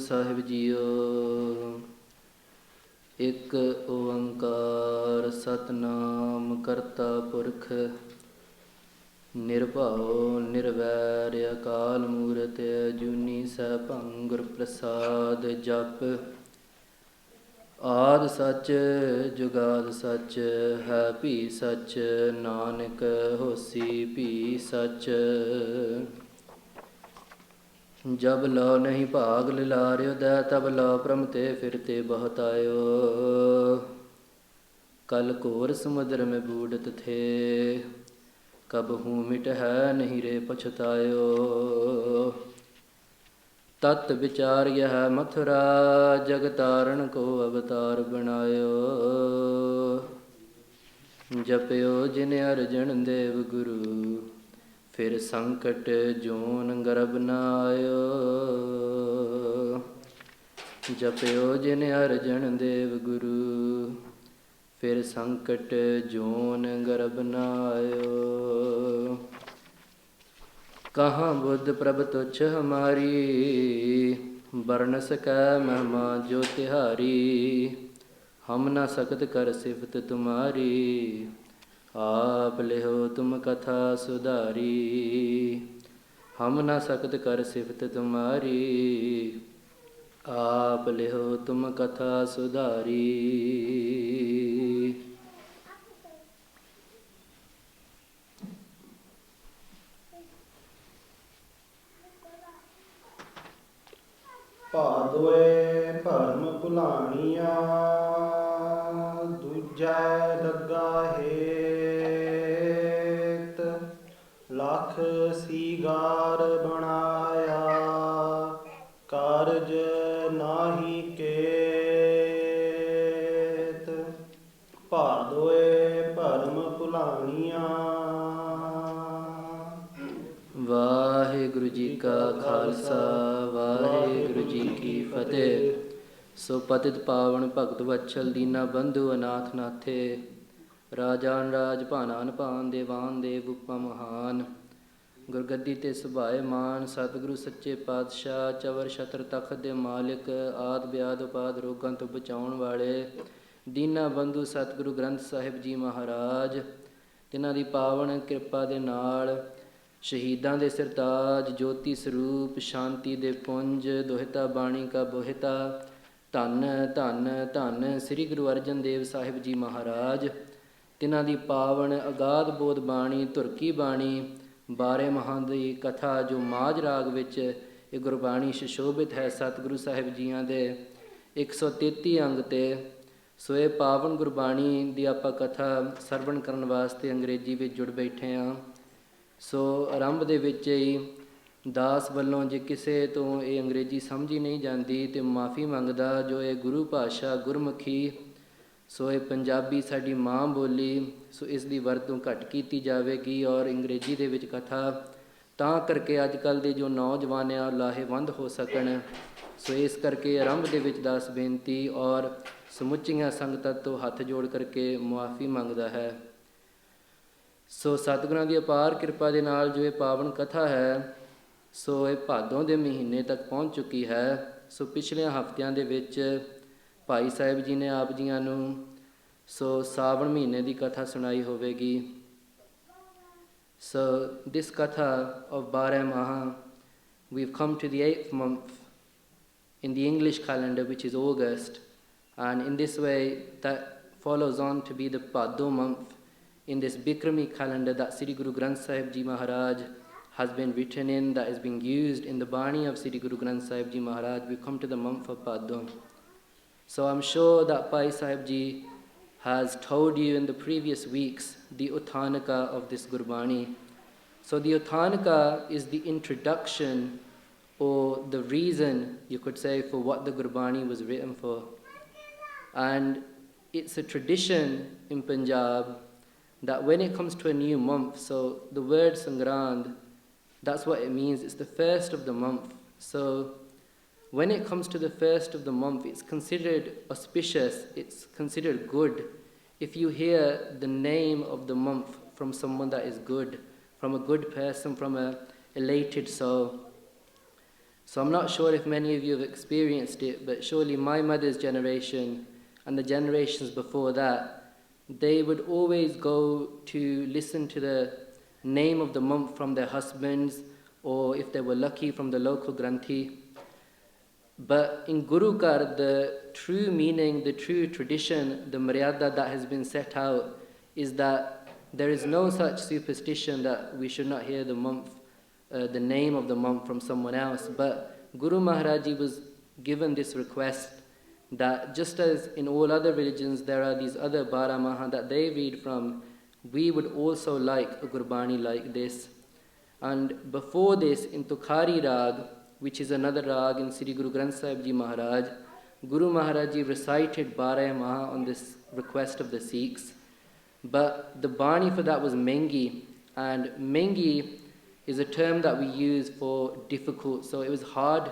ਸਾਹਿਬ JIO. ਇੱਕ ਓੰਕਾਰ ਸਤਿਨਾਮ ਕਰਤਾ ਪੁਰਖ ਨਿਰਭਉ ਨਿਰਵੈਰ ਅਕਾਲ ਮੂਰਤਿ ਅਜੂਨੀ ਸੈਭੰ ਗੁਰ ਪ੍ਰਸਾਦ। ਜਪ ਆਦਿ ਸੱਚ ਜੁਗਾਦਿ ਸੱਚ ਹੈ ਭੀ ਸੱਚ, ਨਾਨਕ ਹੋਸੀ ਭੀ ਸੱਚ। ਜਬ ਲਉ ਨਹੀਂ ਭਾਗ ਲਿਲਾਰਿਓ ਦੈ, ਤਬ ਲਉ ਭ੍ਰਮ ਤੇ ਫਿਰਤੇ ਬਹੁਤ ਆਇਓ। ਕਲ ਘੋਰ ਸਮੁਦਰ में बूढ़त थे, कबहू मिट है नहीं रे पछतायो। तत् विचार यह मथुरा, जग तारण को अवतार बनायो। जपयो जिन अर्जन देव गुरु, फिर संकट जोन गर्भ न आयो। जपयो जिन अर्जन देव गुरु, फिर संकट जोन गर्भ न आयो। कहाँ बुद्ध प्रभ तुच्छ हमारी, बरन सकै महिमा जो तिहारी। हम न सकत कर सिफत तुम्हारी, आप लिहो तुम कथा सुधारी। हम न सकत कर सिफत तुम्हारी, आप लिहो तुम कथा सुधारी। ਭਾਦੋਏ ਭਰਮ ਭੁਲਾਣੀਆਂ, ਦੂਜੈ ਲੱਗਾ ਹੇਤ। ਲੱਖ ਸੀਗਾਰ ਬਣਾਇਆ, ਕਾਰਜ ਨਾਹੀ ਕੇਤ। ਭਾਦੋਏ ਭਰਮ ਭੁਲਾਣੀਆਂ। ਵਾਹਿਗੁਰੂ ਜੀ ਕਾ ਖਾਲਸਾ, ਵਾਹਿਗੁਰੂ ਜੀ ਕੀ ਫਤਿਹ। ਸੋ ਪਤਿਤ ਪਾਵਨ ਭਗਤ ਵਛਲ ਦੀਨਾ ਬੰਧੂ ਅਨਾਥ ਨਾਥੇ। ਰਾਜਾਨ ਰਾਜ ਭਾਨਾਨ ਭਾਨ ਦੇਵਾਨ ਦੇਵ ਉਪਮਾ ਮਹਾਨ। ਗੁਰਗੱਦੀ ਤੇ ਸੁਭਾਏ ਮਾਨ, ਸਤਿਗੁਰੂ ਸੱਚੇ ਪਾਤਸ਼ਾਹ ਚਵਰ ਛਤਰ ਤਖਤ ਦੇ ਮਾਲਿਕ। ਆਦਿ ਵਿਆਦ ਉਪਾਦ ਰੋਗਾਂ ਤੋਂ ਬਚਾਉਣ ਵਾਲੇ ਦੀਨਾ ਬੰਧੂ ਸਤਿਗੁਰੂ ਗ੍ਰੰਥ ਸਾਹਿਬ ਜੀ ਮਹਾਰਾਜ, ਤਿਨਾਂ ਦੀ ਪਾਵਨ ਕਿਰਪਾ ਦੇ ਨਾਲ ਸ਼ਹੀਦਾਂ ਦੇ ਸਰਤਾਜ, ਜੋਤੀ ਸਰੂਪ, ਸ਼ਾਂਤੀ ਦੇ ਪੁੰਜ, ਦੋਹਿਤਾ ਬਾਣੀ ਕਾ ਬੋਹਿਤਾ। ਧੰਨ ਧੰਨ ਧੰਨ ਸ੍ਰੀ ਗੁਰੂ ਅਰਜਨ ਦੇਵ ਸਾਹਿਬ ਜੀ ਮਹਾਰਾਜ, ਤਿਨਾਂ ਦੀ ਪਾਵਨ ਅਗਾਧ ਬੋਧ ਬਾਣੀ, ਧੁਰਕੀ ਬਾਣੀ, 12 ਮਹਾਂ ਦੀ ਕਥਾ ਜੋ ਮਾਝ ਰਾਗ ਵਿੱਚ ਇਹ ਗੁਰਬਾਣੀ ਸੁਸ਼ੋਭਿਤ ਹੈ ਸਤਿਗੁਰੂ ਸਾਹਿਬ ਜੀਆਂ ਦੇ 133 ਅੰਗ 'ਤੇ। ਸੋ ਇਹ ਪਾਵਨ ਗੁਰਬਾਣੀ ਦੀ ਆਪਾਂ ਕਥਾ ਸਰਵਣ ਕਰਨ ਵਾਸਤੇ ਅੰਗਰੇਜ਼ੀ ਵਿੱਚ ਜੁੜ ਬੈਠੇ ਹਾਂ। ਸੋ ਆਰੰਭ ਦੇ ਵਿੱਚ ਹੀ ਦਾਸ ਵੱਲੋਂ ਜੇ ਕਿਸੇ ਤੋਂ ਇਹ ਅੰਗਰੇਜ਼ੀ ਸਮਝੀ ਨਹੀਂ ਜਾਂਦੀ ਤਾਂ ਮਾफ़ੀ ਮੰਗਦਾ। ਜੋ ਇਹ ਗੁਰੂ ਭਾਸ਼ਾ ਗੁਰਮੁਖੀ, ਸੋ ਇਹ ਪੰਜਾਬੀ ਸਾਡੀ ਮਾਂ ਬੋਲੀ, ਸੋ ਇਸ ਦੀ ਵਰਤੋਂ ਘੱਟ ਕੀਤੀ ਜਾਵੇਗੀ। ਔਰ ਅੰਗਰੇਜ਼ੀ ਦੇ ਵਿੱਚ ਕਥਾ ਤਾਂ ਕਰਕੇ ਅੱਜ ਕੱਲ੍ਹ ਦੇ ਜੋ ਨੌਜਵਾਨ ਆ ਲਾਹੇਵੰਦ ਹੋ ਸਕਣ। ਸੋ ਇਸ ਕਰਕੇ ਆਰੰਭ ਦੇ ਵਿੱਚ ਦਾਸ ਬੇਨਤੀ ਔਰ ਸਮੁੱਚੀਆਂ ਸੰਗਤਾਂ ਤੋਂ ਹੱਥ ਜੋੜ ਕਰਕੇ ਮੁਆਫ਼ੀ ਮੰਗਦਾ ਹੈ। ਸੋ ਸਤਿਗੁਰਾਂ ਦੀ ਅਪਾਰ ਕਿਰਪਾ ਦੇ ਨਾਲ ਜੋ ਇਹ ਪਾਵਨ ਕਥਾ ਹੈ, ਸੋ ਇਹ ਭਾਦੋਂ ਦੇ ਮਹੀਨੇ ਤੱਕ ਪਹੁੰਚ ਚੁੱਕੀ ਹੈ। ਸੋ ਪਿਛਲੇ ਹਫ਼ਤਿਆਂ ਦੇ ਵਿੱਚ ਭਾਈ ਸਾਹਿਬ ਜੀ ਨੇ ਆਪ ਜੀਆਂ ਨੂੰ ਸੋ ਸਾਵਣ ਮਹੀਨੇ ਦੀ ਕਥਾ ਸੁਣਾਈ ਹੋਵੇਗੀ। ਸੋ ਦਿਸ ਕਥਾ of Baraah Maah, we've come to the 8th month in the English calendar, which is August, and in this way that follows on to be the Bhaadon month in this Bikrami calendar that Sri Guru Granth Sahib Ji Maharaj has been written in, that is being used in the Bani of Sri Guru Granth Sahib Ji Maharaj. We come to the month of Bhaadon. So I'm sure that Bhai Sahib Ji has told you in the previous weeks the Uttanaka of this Gurbani. So the Uttanaka is the introduction, or the reason you could say for what the Gurbani was written for. And it's a tradition in Punjab that when it comes to a new month, so the word Sangrand, that's what it means. It's the first of the month. So when it comes to the first of the month, it's considered auspicious, it's considered good. If you hear the name of the month from someone that is good, from a good person, from a elated soul. So I'm not sure if many of you have experienced it, but surely my mother's generation and the generations before that, they would always go to listen to the name of the month from their husbands, or if they were lucky, from the local granthi. But in Guru Kar, the true meaning, the true tradition, the maryada that has been set out is that there is no such superstition that we should not hear the month, the name of the month from someone else. But Guru Maharaj Ji was given this request that just as in all other religions there are these other Baraah Maah that they read from, we would also like a Gurbani like this. And before this, in Tukhari Rag, which is another rag in Sri Guru Granth Sahib Ji Maharaj, Guru Maharaj Ji recited Baraah Maah on this request of the Sikhs. But the Bani for that was Mengi, and Mengi is a term that we use for difficult, so it was hard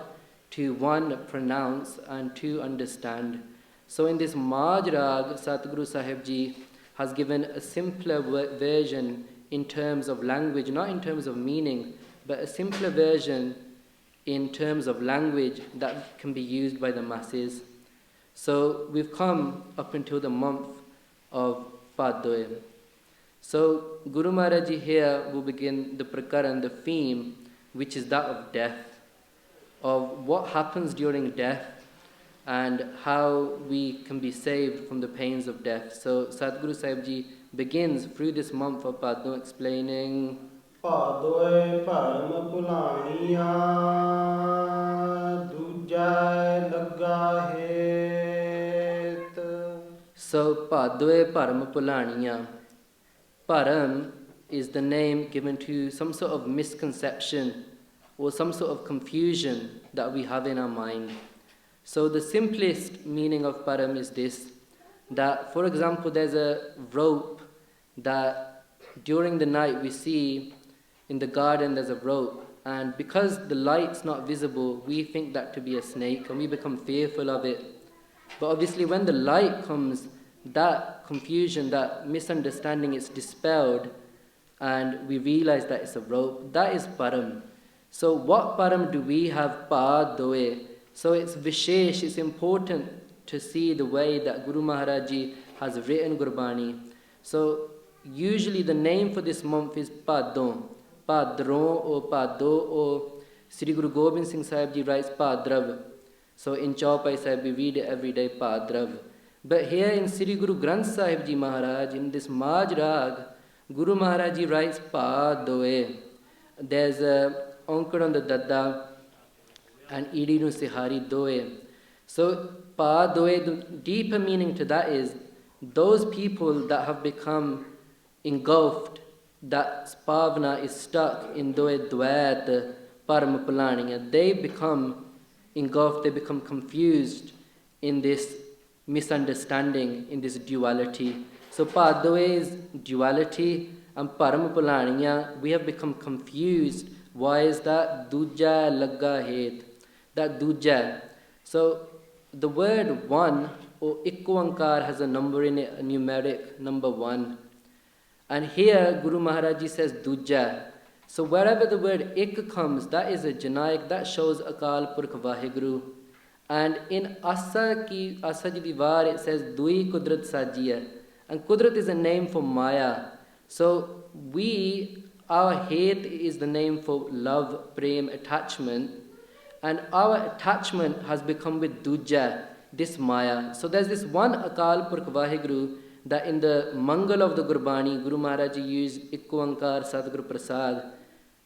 to one, pronounce, and two, understand. So in this Maj Rag, Satguru Sahib Ji has given a simpler version in terms of language, not in terms of meaning, but a simpler version in terms of language that can be used by the masses. So we've come up until the month of Bhaadon. So Guru Maharaj Ji here will begin the prakaran, the theme, which is that of death, of what happens during death and how we can be saved from the pains of death. So Satguru Sahib Ji begins through this month of Bhaadon explaining ਭਾਦੋਏ ਭਰਮ ਭੁਲਾਣੀਆਂ ਦੂਜੈ ਲੱਗਾ ਹੇਤ. So Bhaadon Param Pulaniya. Param is the name given to some sort of misconception or some sort of confusion that we have in our mind. So the simplest meaning of Param is this, that for example there's a rope that during the night we see in the garden, there's a rope, and because the light's not visible, we think that to be a snake and we become fearful of it. But obviously when the light comes, that confusion, that misunderstanding is dispelled and we realize that it's a rope. That is Param. So what Param do we have? Bhaadon. So it's Vishesh, it's important to see the way that Guru Maharaj Ji has written Gurbani. So usually the name for this month is Bhaadon, Bhadron or Bhado, or Sri Guru Gobind Singh Sahib Ji writes Bhadrav. So in Chaupai Sahib we read it every day, Bhadrav. But here in Sri Guru Granth Sahib Ji Maharaj, in this Maj Rag, Guru Maharaj Ji writes Bhaadon. There's a Onkar on the Dada and Idi nu Sihari Doe. So Bhaadon, the deeper meaning to that is those people that have become engulfed, that spavana is stuck in Doe Dwait Param Pulaniya, they become engulfed, they become confused in this misunderstanding, in this duality. So Bhaadon is duality, and Param Pulaniya, we have become confused. Why is that? Duja Lagga Het. That Duja. So the word one or Ikku has a number in it, a numeric number 1. And here Guru Maharaj Ji says Duja. So wherever the word Ik comes, that is a Janaik, that shows Akal Purkh Vaheguru. And in Asa Ji Diwar it says Dui Kudrat Sajiya. And Kudrat is a name for Maya. So our Het is the name for love, prem, attachment. And our attachment has become with Duja, this Maya. So there's this one Akal Purkh Vaheguru that in the Mangal of the Gurbani, Guru Maharaj Ji used Ikku Ankar Sadguru Prasad.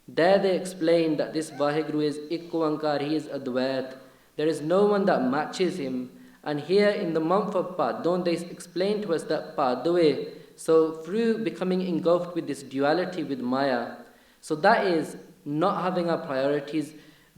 There they explain that this Vaheguru is Ikku Ankar, he is Advait. There is no one that matches him. And here in the month of Bhaadon, they explain to us that Bhaadon, so through becoming engulfed with this duality with Maya, so that is not having our priorities.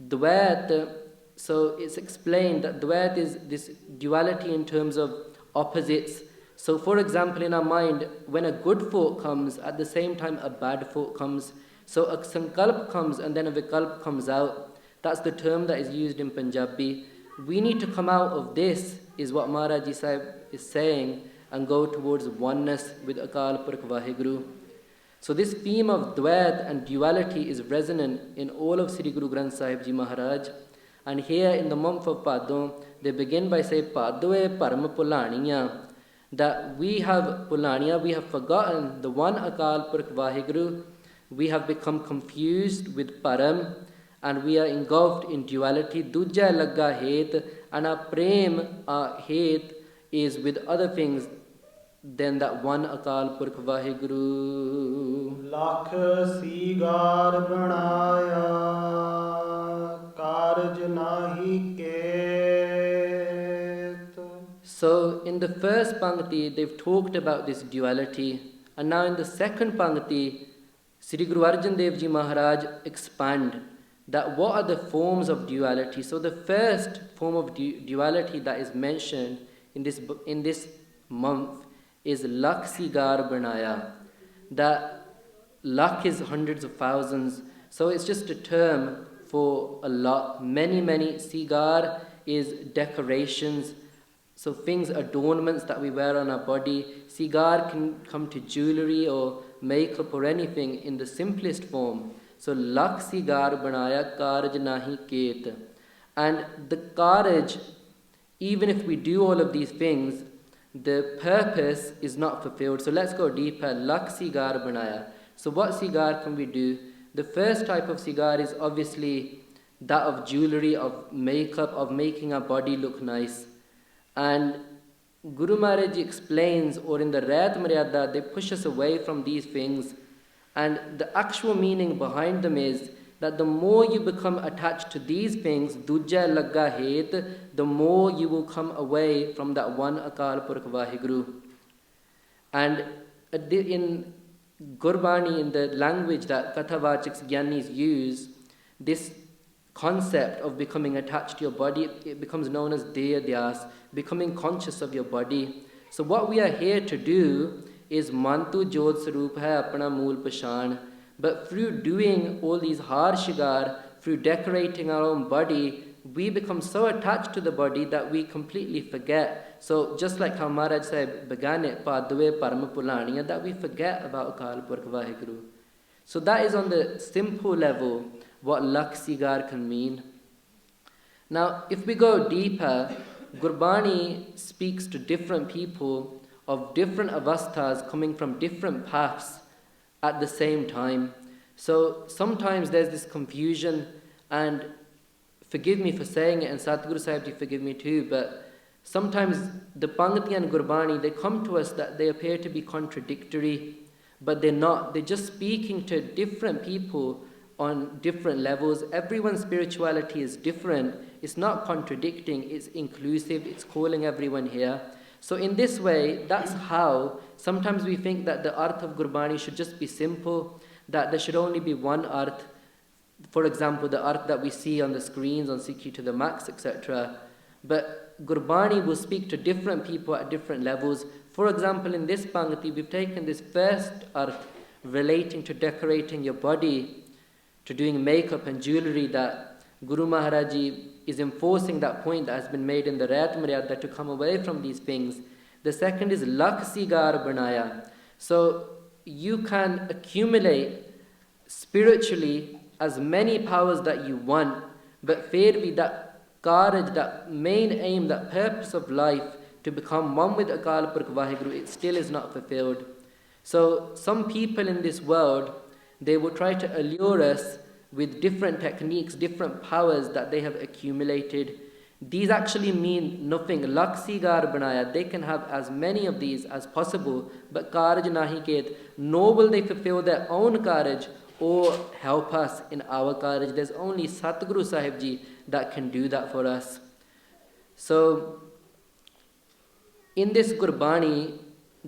Dvait, so it's explained that Dvait is this duality in terms of opposites. So for example, in our mind, when a good thought comes, at the same time a bad thought comes. So a sankalp comes and then a vikalp comes out. That's the term that is used in Punjabi. We need to come out of this, is what Maharaj Ji Sahib is saying, and go towards oneness with Akal Purkh Vaheguru. So this theme of Dvait and duality is resonant in all of Sri Guru Granth Sahib Ji Maharaj. And here in the month of Bhaadon, they begin by saying, Bhadoe Param Pulaniya, that we have Pulaniya, we have forgotten the one Akal Purkh Vaheguru, we have become confused with Param, and we are engulfed in duality. Dujja Lagga Het, and our Prem, our hate, is with other things than that one Akal Purkh Vaheguru. Lakh Sigar Banaya, Karj Nahi Ket. So in the first Pangti, they've talked about this duality. And now in the second Pangti, Sri Guru Arjan Dev Ji Maharaj expand that what are the forms of duality. So the first form of duality that is mentioned in this month is Lakh Sigar Banaya. That lakh is hundreds of thousands. So it's just a term for a lot. Many sigar is decorations. So things, adornments that we wear on our body. Sigar can come to jewelry or makeup or anything in the simplest form. So lakh sigar banaya karaj nahi ket. And the karaj, even if we do all of these things, the purpose is not fulfilled. So let's go deeper. Lakh sigar banaya. So what sigar can we do? The first type of sigar is obviously that of jewelry, of makeup, of making our body look nice. And Guru Maharaj explains, or in the Rayat Maryada, they push us away from these things. And the actual meaning behind them is that the more you become attached to these things, Dujja Lagga Het, the more you will come away from that one Akal Purkh Vaheguru. And in Gurbani, in the language that Kathavachaks Gyanis use, this concept of becoming attached to your body, it becomes known as Deya Dhyas, becoming conscious of your body. So what we are here to do is Mantu Jod Sarup Hai Apna Mool Pashan. But through doing all these har shigar, through decorating our own body, we become so attached to the body that we completely forget. So just like how Maharaj Sahib began it, Padwe Parma Pulaniya, that we forget about Akal Purkh Vaheguru. So that is on the simple level what Lakh Sigar can mean. Now, if we go deeper, Gurbani speaks to different people of different avasthas coming from different paths at the same time. So sometimes there's this confusion, and forgive me for saying it, and Satguru Sahib Ji forgive me too, but sometimes the Pangati and Gurbani, they come to us that they appear to be contradictory, but they're not. They're just speaking to different people on different levels. Everyone's spirituality is different. It's not contradicting, it's inclusive, it's calling everyone here. So in this way, that's how sometimes we think that the Arth of Gurbani should just be simple, that there should only be one Arth. For example, the Arth that we see on the screens on Sikhi to the Max, etc. But Gurbani will speak to different people at different levels. For example, in this Pangati, we've taken this first Arth relating to decorating your body, to doing makeup and jewelry, that Guru Maharaji is enforcing that point that has been made in the Rayat Maryada to come away from these things. The second is Lakh Sigar Banaya. So you can accumulate spiritually as many powers that you want, but fairly that courage, that main aim, that purpose of life to become one with Akal Purkh Vaheguru, it still is not fulfilled. So some people in this world, they will try to allure us with different techniques, different powers that they have accumulated. These actually mean nothing. Lakh Sigar Banaya, they can have as many of these as possible, but Karaj Nahi Ket, nor will they fulfill their own Karaj or help us in our Karaj. There's only Satguru Sahib Ji that can do that for us. So, in this Gurbani,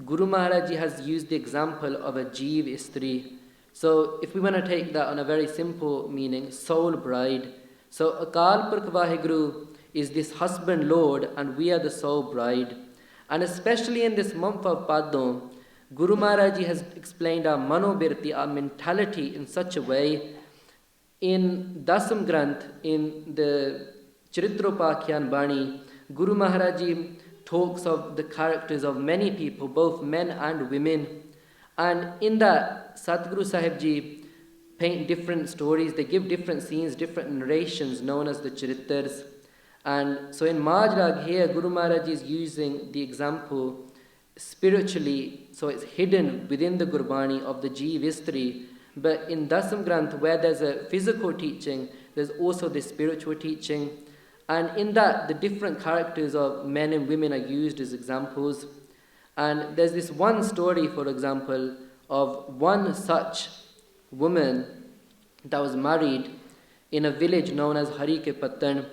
Guru Maharaj Ji has used the example of a Jeev Istri. So if we want to take that on a very simple meaning, soul bride. So Akal Purkh Vaheguru is this husband lord, and we are the soul bride. And especially in this month of Bhaadon, Guru Maharaj Ji has explained our manobirti, our mentality in such a way. In Dasam Granth, in the Charitropakhyan Bani, Guru Maharaj Ji talks of the characters of many people, both men and women. And in that, Satguru Sahib Ji paint different stories, they give different scenes, different narrations known as the Charittars. And so in Majrag here, Guru Maharaj is using the example spiritually, so it's hidden within the Gurbani of the Jeev Istri. But in Dasam Granth, where there's a physical teaching, there's also the spiritual teaching. And in that, the different characters of men and women are used as examples. And there's this one story, for example, of one such woman that was married in a village known as Hari Ke Pattan.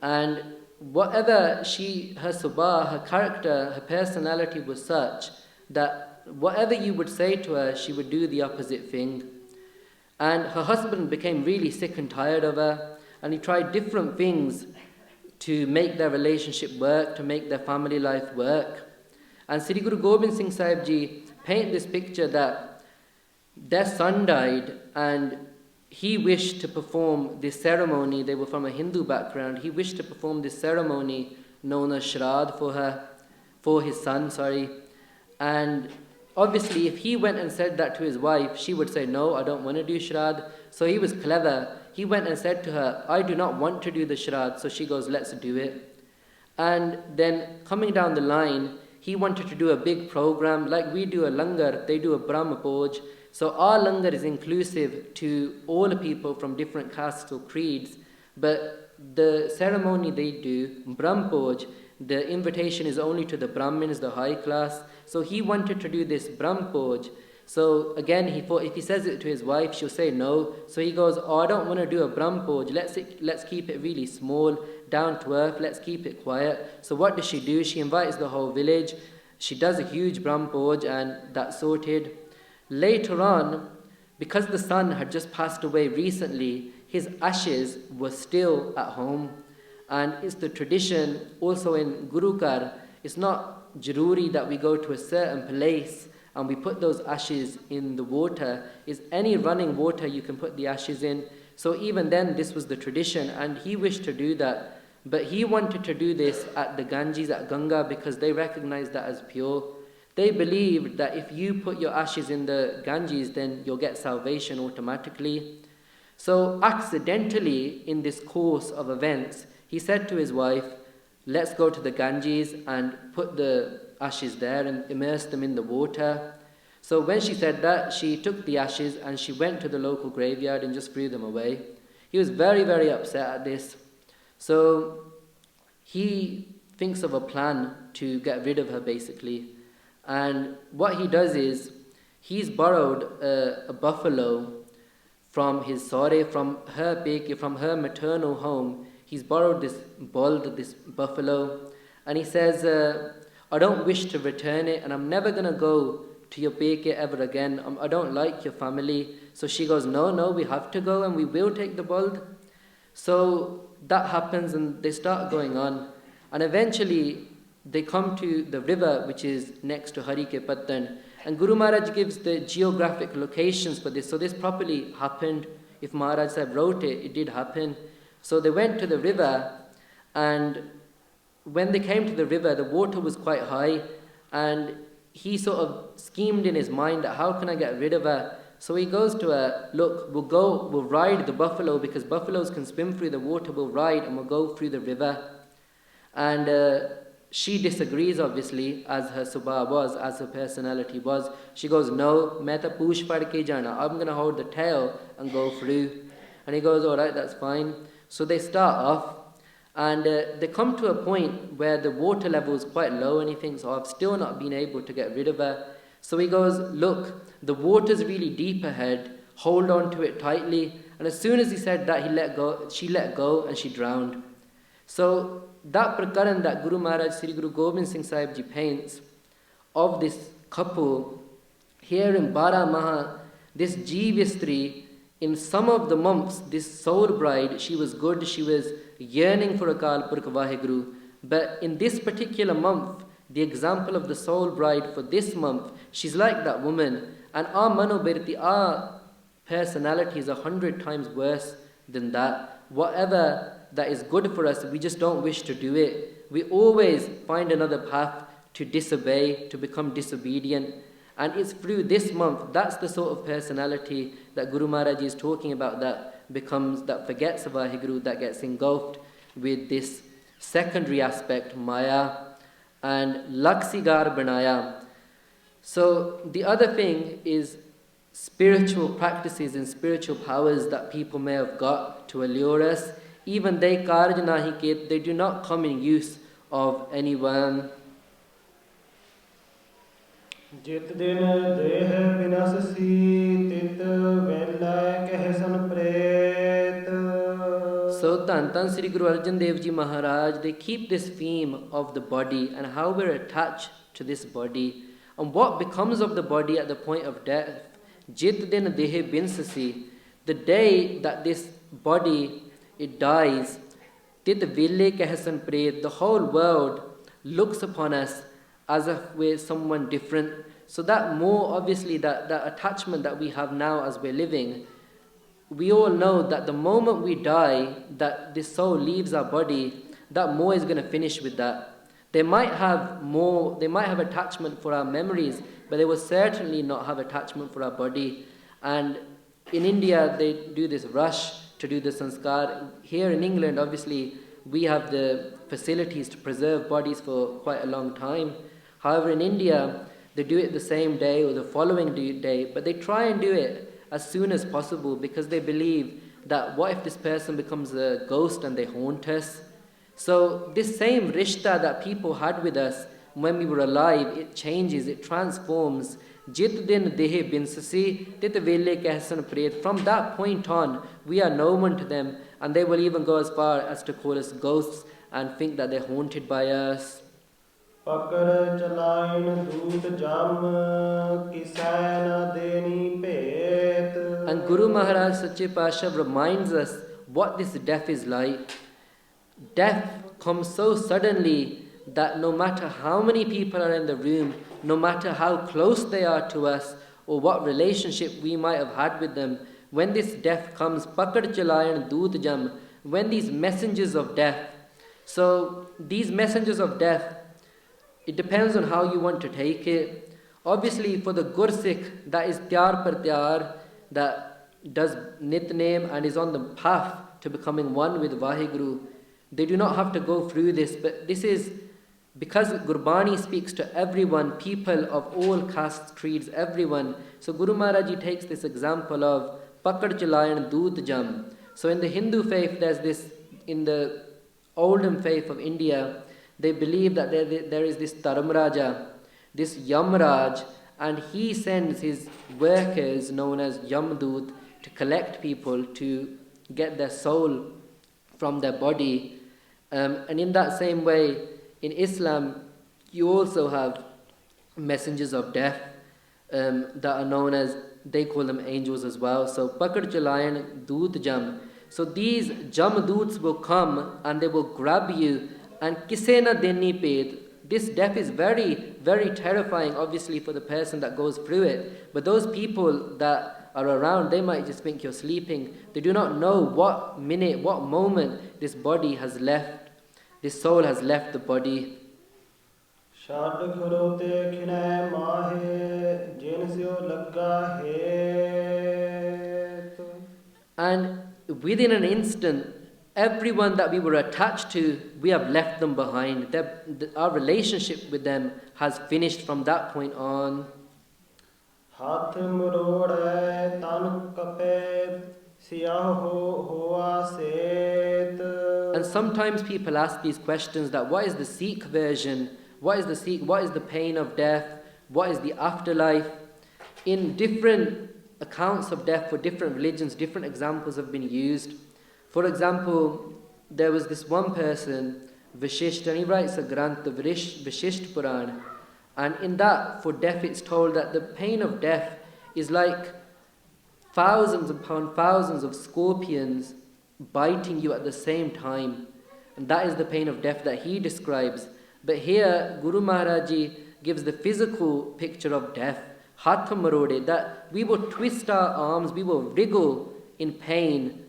And whatever her subah, her character, her personality was such that whatever you would say to her, she would do the opposite thing. And her husband became really sick and tired of her, and he tried different things to make their relationship work, to make their family life work. And Sri Guru Gobind Singh Sahib Ji paint this picture that their son died and he wished to perform this ceremony. They were from a Hindu background. He wished to perform this ceremony known as Shrad for his son, And obviously, if he went and said that to his wife, she would say, no, I don't want to do Shrad. So he was clever. He went and said to her, I do not want to do the Shrad. So she goes, let's do it. And then coming down the line, he wanted to do a big program. Like we do a langar, they do a Brahma Bhoj. So our langar is inclusive to all people from different castes or creeds. But the ceremony they do, Brahma Bhoj, the invitation is only to the Brahmins, the high class. So he wanted to do this Brahma Bhoj. So again, he thought if he says it to his wife, she'll say no. So he goes, I don't want to do a Brahma Bhoj. Let's keep it really small, down to earth. Let's keep it quiet. So what does she do? She invites the whole village. She does a huge Brahma Bhoj, and that's sorted. Later on, because the son had just passed away recently, his ashes were still at home. And it's the tradition also in Gurukar, it's not jaruri that we go to a certain place and we put those ashes in the water. It's any running water you can put the ashes in. So even then, this was the tradition, and he wished to do that. But he wanted to do this at the Ganges, at Ganga, because they recognized that as pure. They believed that if you put your ashes in the Ganges, then you'll get salvation automatically. So accidentally, in this course of events, he said to his wife, let's go to the Ganges and put the ashes there and immerse them in the water. So when she said that, she took the ashes and she went to the local graveyard and just threw them away. He was very, very upset at this. So he thinks of a plan to get rid of her, basically. And what he does is, he's borrowed a buffalo from his sore, from her maternal home. He's borrowed this buffalo, and he says, I don't wish to return it, and I'm never going to go to your peke ever again. I don't like your family. So she goes, no, we have to go, and we will take the bald. So that happens, and they start going on. And eventually, they come to the river, which is next to Hari Ke Pattan. And Guru Maharaj gives the geographic locations for this. So this properly happened. If Maharaj Sahib wrote it, it did happen. So they went to the river, and when they came to the river, the water was quite high, and he sort of schemed in his mind that how can I get rid of her? So he goes to her, look, we'll ride the buffalo, because buffaloes can swim through the water, we'll ride and we'll go through the river. And she disagrees, obviously, as her subha was, as her personality was. She goes, no, main ta pooch pad ke jana, I'm going to hold the tail and go through. And he goes, all right, that's fine. So they start off, and they come to a point where the water level is quite low, and he thinks, I've still not been able to get rid of her. So he goes, look, the water's really deep ahead, hold on to it tightly. And as soon as he said that, she let go, and she drowned. So that prakaran that Guru Maharaj, Sri Guru Gobind Singh Sahib Ji paints of this couple, here in Baraah Maah, this Jeevistri, in some of the months, this soul bride, she was good, she was yearning for Akal Purkh Vaheguru. But in this particular month, the example of the soul bride for this month, she's like that woman. And our manobirti, our personality is 100 times worse than that. Whatever that is good for us, we just don't wish to do it. We always find another path to disobey, to become disobedient. And it's through this month, that's the sort of personality that Guru Maharaj is talking about, that forgets Vaheguru, that gets engulfed with this secondary aspect, Maya, and Laksigar Banaya. So the other thing is spiritual practices and spiritual powers that people may have got to allure us. Even they karj nahi ke, they do not come in use of anyone. ਜਿਤ ਦਿਨ ਦੇਹ ਬਿਨਸਸੀ ਤਿਤ ਵੇਲੇ ਕਹਿਸਨ ਪ੍ਰੇਤ. So Tan Sri Guru Arjan Dev Ji Maharaj, they keep this theme of the body and how we're attached to this body and what becomes of the body at the point of death. Jit din dehe binsasi, the day that this body, it dies, tit vile kehsan pret, the whole world looks upon us as if we're someone different. So that more, obviously, that attachment that we have now as we're living, we all know that the moment we die, that this soul leaves our body, that more is going to finish with that. They might have more, they might have attachment for our memories, but they will certainly not have attachment for our body. And in India, they do this rush to do the sanskar. Here in England, obviously, we have the facilities to preserve bodies for quite a long time. However, in India, they do it the same day or the following day, but they try and do it as soon as possible because they believe that what if this person becomes a ghost and they haunt us? So this same rishta that people had with us when we were alive, it changes, it transforms. Jit din dehe binsasi, tit vele kehsan pret. From that point on, we are known to them, and they will even go as far as to call us ghosts and think that they're haunted by us. ਪਕੜ ਚਲਾਇਨ ਦੂਤ ਜਮ ਕਿਸੈ ਨ ਦੇਨੀ ਭੇਤ. And Guru Maharaj Sache Pasha reminds us what this death is like. Death comes so suddenly that no matter how many people are in the room, no matter how close they are to us or what relationship we might have had with them, when this death comes, pakad chalayan dood jam, when these messengers of death, so these messengers of death, it depends on how you want to take it. Obviously, for the Gursikh, that is tyar par tyar, that does nitnem and is on the path to becoming one with Vaheguru, they do not have to go through this. But this is because Gurbani speaks to everyone, people of all castes, creeds, everyone. So Guru Maharaj takes this example of pakad chalayan dood jam. So in the Hindu faith, there's this, in the olden faith of India, they believe that there is this Dharamraja, this Yamraj, and he sends his workers known as Yamdut to collect people to get their soul from their body. And in that same way, in Islam, you also have messengers of death that are known as, they call them angels as well. So Pakad Chalayan Dood Jam. So these Jamdoots will come and they will grab you. And kisena deni ped. This death is very, very terrifying, obviously, for the person that goes through it. But those people that are around, they might just think you're sleeping. They do not know what minute, what moment this body has left, this soul has left the body. ਛੱਡ ਖਲੋਤੇ ਖਿਨੈ ਮਾਹੇ ਜਿਨ ਸਿਓ ਲੱਗਾ ਹੇਤ. And within an instant, everyone that we were attached to, we have left them behind. Our relationship with them has finished from that point on. ਹੱਥ ਮਰੋੜੈ ਤਨ ਕਪੈ ਸਿਆਹ ਹੋਆ Seth. And sometimes people ask these questions that what is the Sikh version? What is the pain of death? What is the afterlife? In different accounts of death for different religions, different examples have been used. For example, there was this one person, Vishisht, and he writes a Granth, the Vishisht Puran, and in that, for death, it's told that the pain of death is like thousands upon thousands of scorpions biting you at the same time. And that is the pain of death that he describes. But here, Guru Maharaj Ji gives the physical picture of death, Hath Marode, that we will twist our arms, we will wriggle in pain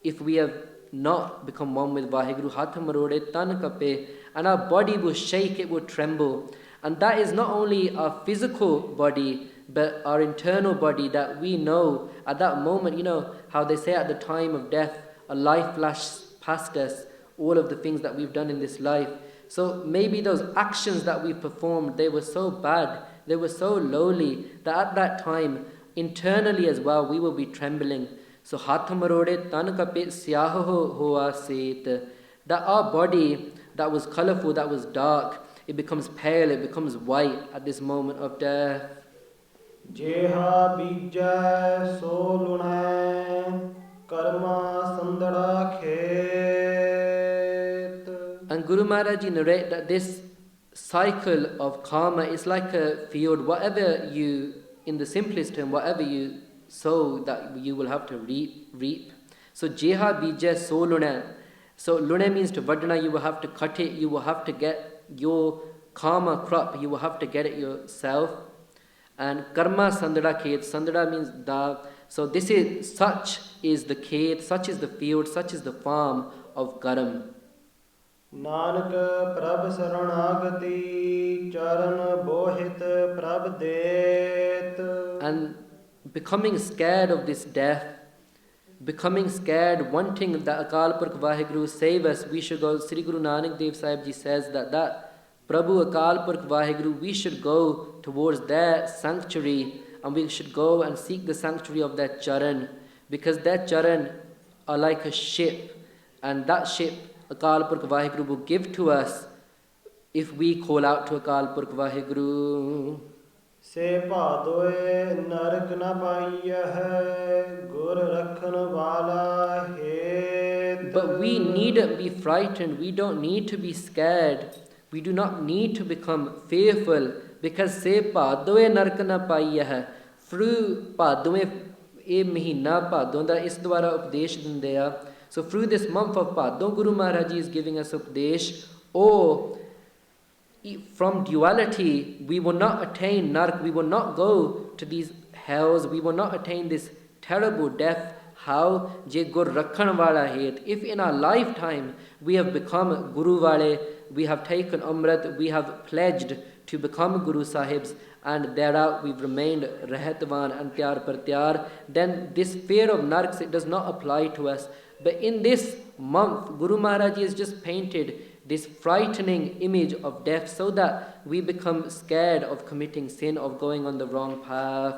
if we have not become one with Vaheguru. Hath Marode Tan Kape, and our body will shake, it will tremble. And that is not only our physical body, but our internal body, that we know at that moment, you know, how they say at the time of death, a life flashed past us, all of the things that we've done in this life. So maybe those actions that we performed, they were so bad, they were so lowly, that at that time, internally as well, we will be trembling. So hath marode tan kape syah hoa set, that our body that was colorful, that was dark, it becomes pale, it becomes white at this moment of death. Jeha bijay so lunai karma sandara khet. And Guru Maharaj Ji narrate that this cycle of karma is like a field. Whatever you, in the simplest term, whatever you sow, that you will have to reap. So jeha bija so luna. So luna means to vadna, you will have to cut it, you will have to get your karma crop, you will have to get it yourself. And karma sandara khet, sandara means da. So this is, such is the khet, such is the field, such is the farm of karam. Nanak prabh saranagati charan bohit prabh det. And becoming scared of this death, becoming scared, wanting that Akal Purkh Vaheguru save us, we should go. Sri Guru Nanak Dev Sahib Ji says that Prabhu Akal Purkh Vaheguru, we should go towards their sanctuary, and we should go and seek the sanctuary of their charan, because their charan are like a ship, and that ship Akal Purkh Vaheguru will give to us if we call out to Akal Purkh Vaheguru. Se bhadoe narak na paiyah gur rakhan wala het. But we needn't be frightened, we don't need to be scared, we do not need to become fearful, because se bhadoe narak na paiyah, through bhadoe ਇਹ ਮਹੀਨਾ ਭਾਦੋਂ ਦਾ ਇਸ ਦੁਆਰਾ ਉਪਦੇਸ਼ ਦਿੰਦੇ ਆ. So through this month of Bhaadon, Guru Maharaj Ji is giving us upadesh. Oh, from duality, we will not attain nark, we will not go to these hells, we will not attain this terrible death. How? Je gur rakhan wala het. If in our lifetime we have become Guru wale, we have taken Amrit, we have pledged to become Guru Sahibs, and thereout we've remained Rahatvan and Tyar par Tyar, then this fear of narks, it does not apply to us. But in this month, Guru Maharaj Ji has just painted this frightening image of death, so that we become scared of committing sin, of going on the wrong path.